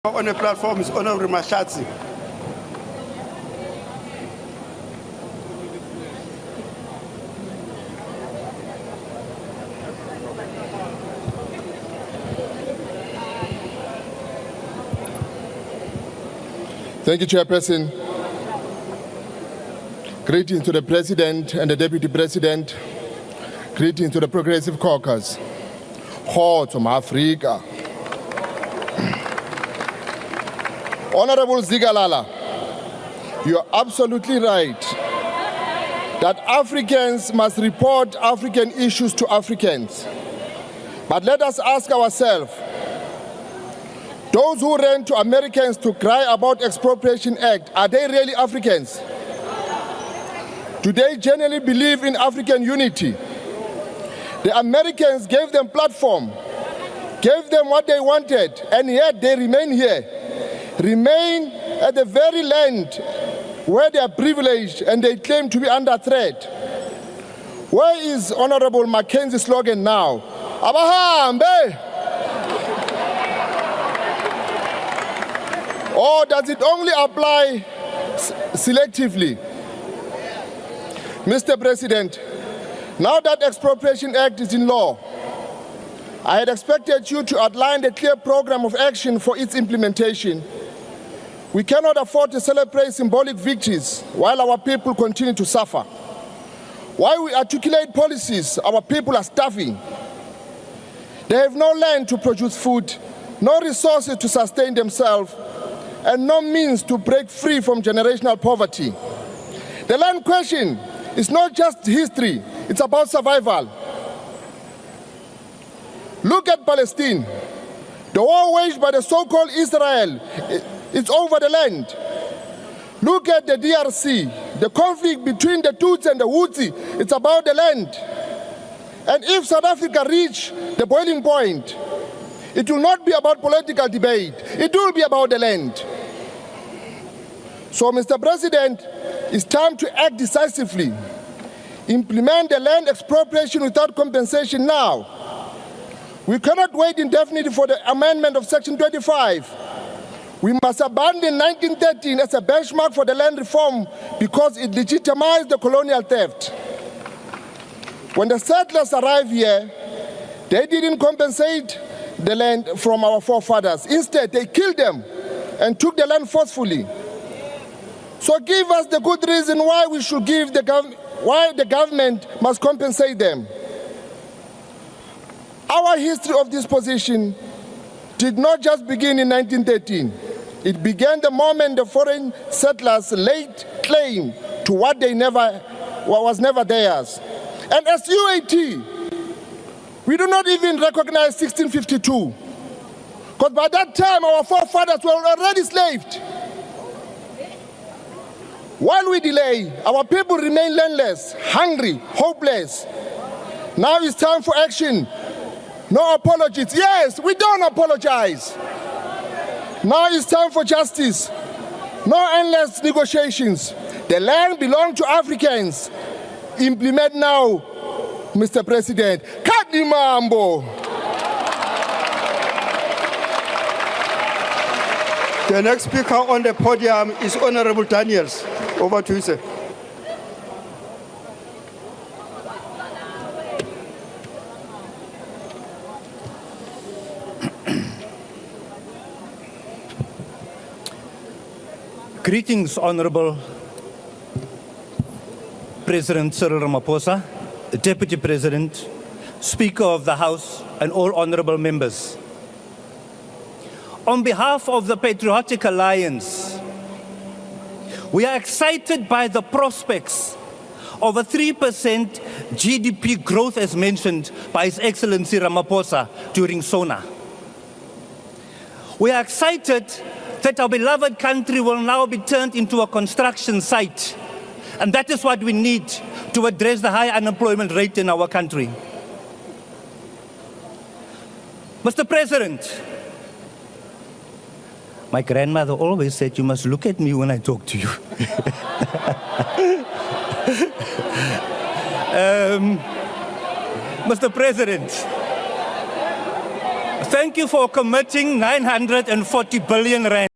On the platform is Honorable Mashatsi. Thank you, Chairperson. Greetings to the President and the Deputy President. Greetings to the Progressive Caucus. Kgotso Africa. Honorable Zigalala, you are absolutely right that Africans must report African issues to Africans. But let us ask ourselves, those who ran to Americans to cry about Expropriation Act, are they really Africans? Do they genuinely believe in African unity? The Americans gave them platform, gave them what they wanted, and yet they remain here. Remain at the very land where they are privileged and they claim to be under threat. Where is Honorable Mackenzie's slogan now? Abahambe! Or does it only apply selectively? Mr. President, now that Expropriation Act is in law, I had expected you to outline a clear program of action for its implementation. We cannot afford to celebrate symbolic victories while our people continue to suffer. While we articulate policies, our people are starving. They have no land to produce food, no resources to sustain themselves, and no means to break free from generational poverty. The land question is not just history, it's about survival. Look at Palestine. The war waged by the so-called Israel, it's over the land. Look at the DRC, the conflict between the Tutsi and the Hutsi, it's about the land. And if South Africa reach the boiling point, it will not be about political debate, it will be about the land. So, Mr. President, it's time to act decisively. Implement the land expropriation without compensation now. We cannot wait indefinitely for the amendment of Section 25. We must abandon 1913 as a benchmark for the land reform because it legitimized the colonial theft. When the settlers arrived here, they didn't compensate the land from our forefathers. Instead, they killed them and took the land forcefully. So give us the good reason why we should give why the government must compensate them. Our history of this position did not just begin in 1913. It began the moment the foreign settlers laid claim to what was never theirs. And as UAT, we do not even recognize 1652. Because by that time, our forefathers were already enslaved. While we delay, our people remain landless, hungry, hopeless. Now it's time for action. No apologies. Yes, we don't apologize. Now it's time for justice. No endless negotiations. The land belongs to Africans. Implement now, Mr. President. Kadimambo. The next speaker on the podium is Honorable Daniels. Over to you, sir. Greetings, Honorable President Cyril Ramaphosa, Deputy President, Speaker of the House, and all honorable members. On behalf of the Patriotic Alliance, we are excited by the prospects of a 3% GDP growth as mentioned by His Excellency Ramaphosa during SONA. We are excited that our beloved country will now be turned into a construction site. And that is what we need to address the high unemployment rate in our country. Mr. President, my grandmother always said, you must look at me when I talk to you. Mr. President, Thank you for committing 940 billion rand.